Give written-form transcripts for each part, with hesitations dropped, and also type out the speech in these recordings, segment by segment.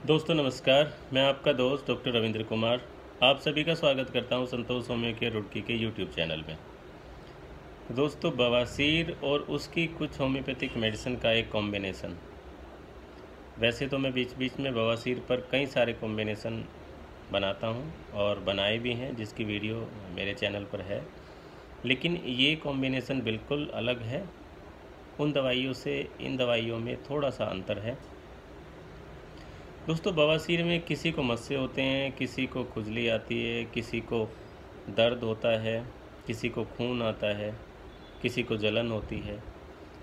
दोस्तों नमस्कार। मैं आपका दोस्त डॉक्टर रविंद्र कुमार आप सभी का स्वागत करता हूं संतोष होम्यो केयर रुड़की के यूट्यूब चैनल में। दोस्तों, बवासीर और उसकी कुछ होम्योपैथिक मेडिसिन का एक कॉम्बिनेशन। वैसे तो मैं बीच बीच में बवासीर पर कई सारे कॉम्बिनेशन बनाता हूं और बनाए भी हैं, जिसकी वीडियो मेरे चैनल पर है, लेकिन ये कॉम्बिनेशन बिल्कुल अलग है। उन दवाइयों से इन दवाइयों में थोड़ा सा अंतर है। दोस्तों, बवासीर में किसी को मस्से होते हैं, किसी को खुजली आती है, किसी को दर्द होता है, किसी को खून आता है, किसी को जलन होती है।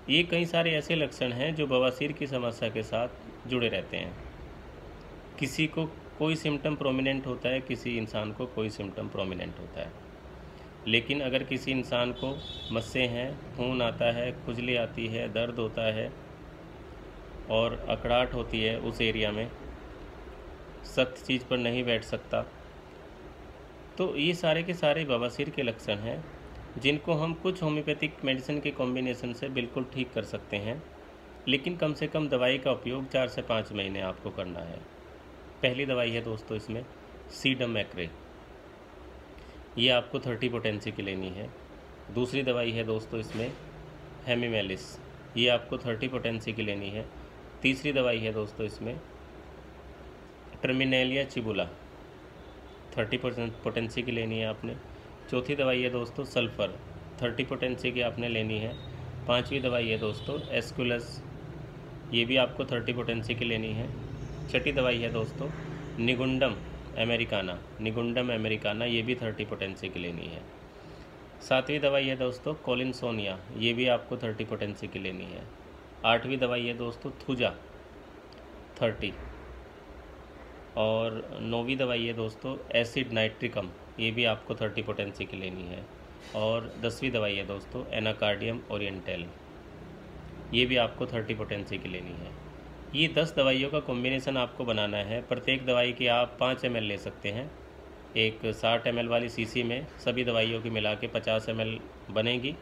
ये कई सारे ऐसे लक्षण हैं जो बवासीर की समस्या के साथ जुड़े रहते हैं। किसी को कोई सिम्टम प्रोमिनेंट होता है, किसी इंसान को कोई सिम्टम प्रोमिनेंट होता है। लेकिन अगर किसी इंसान को मस्से हैं, खून आता है, खुजली आती है, दर्द होता है और अकड़ाहट होती है, उस एरिया में सख्त चीज़ पर नहीं बैठ सकता, तो ये सारे के सारे बवासीर के लक्षण हैं जिनको हम कुछ होम्योपैथिक मेडिसिन के कॉम्बिनेशन से बिल्कुल ठीक कर सकते हैं। लेकिन कम से कम दवाई का उपयोग 4 से 5 महीने आपको करना है। पहली दवाई है दोस्तों इसमें सीडम एक्रे, ये आपको 30 पोटेंसी की लेनी है। दूसरी दवाई है दोस्तों इसमें हेमीमेलिस, ये आपको 30 पोटेंसी की लेनी है। तीसरी दवाई है दोस्तों इसमें टर्मिनेलिया चिबुला, 30% पोटेंसी की लेनी है आपने। चौथी दवाई है दोस्तों सल्फ़र, 30 पोटेंसी की आपने लेनी है। पांचवी दवाई है दोस्तों एस्कुलस, ये भी आपको 30 पोटेंसी की लेनी है। छठी दवाई है दोस्तों निगुंडम अमेरिकाना, ये भी 30 पोटेंसी की लेनी है। सातवीं दवाई है दोस्तों कोलिनसोनिया, ये भी आपको 30 पोटेंसी की लेनी है। आठवीं दवाई है दोस्तों थुजा 30, और नौवीं दवाई है दोस्तों एसिड नाइट्रिकम, ये भी आपको 30 पोटेंसी की लेनी है। और 10वीं दवाई है दोस्तों एनाकार्डियम ओरिएंटल, ये भी आपको 30 पोटेंसी की लेनी है। ये 10 दवाइयों का कॉम्बिनेशन आपको बनाना है। प्रत्येक दवाई की आप 5 ml ले सकते हैं। एक 60 ml वाली शीशी में सभी दवाइयों की मिला के 50 ml बनेगी,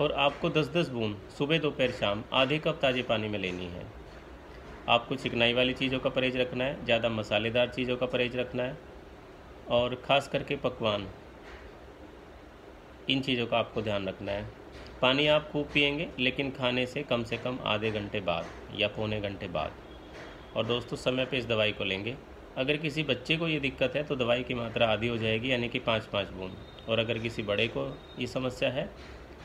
और आपको 10-10 बूंद सुबह दोपहर शाम आधे कप ताज़े पानी में लेनी है। आपको चिकनाई वाली चीज़ों का परहेज रखना है, ज़्यादा मसालेदार चीज़ों का परहेज रखना है, और ख़ास करके पकवान, इन चीज़ों का आपको ध्यान रखना है। पानी आप खूब पिएंगे, लेकिन खाने से कम आधे घंटे बाद या पौने घंटे बाद। और दोस्तों समय पे इस दवाई को लेंगे। अगर किसी बच्चे को ये दिक्कत है तो दवाई की मात्रा आधी हो जाएगी, यानी कि 5-5 बूंद। और अगर किसी बड़े को ये समस्या है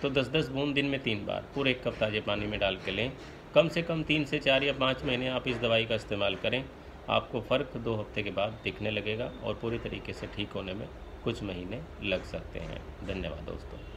तो 10-10 बूंद दिन में 3 बार पूरे 1 कप ताज़े पानी में डाल के लें। कम से कम 3 से 4 या 5 महीने आप इस दवाई का इस्तेमाल करें। आपको फ़र्क 2 हफ्ते के बाद दिखने लगेगा और पूरी तरीके से ठीक होने में कुछ महीने लग सकते हैं। धन्यवाद दोस्तों।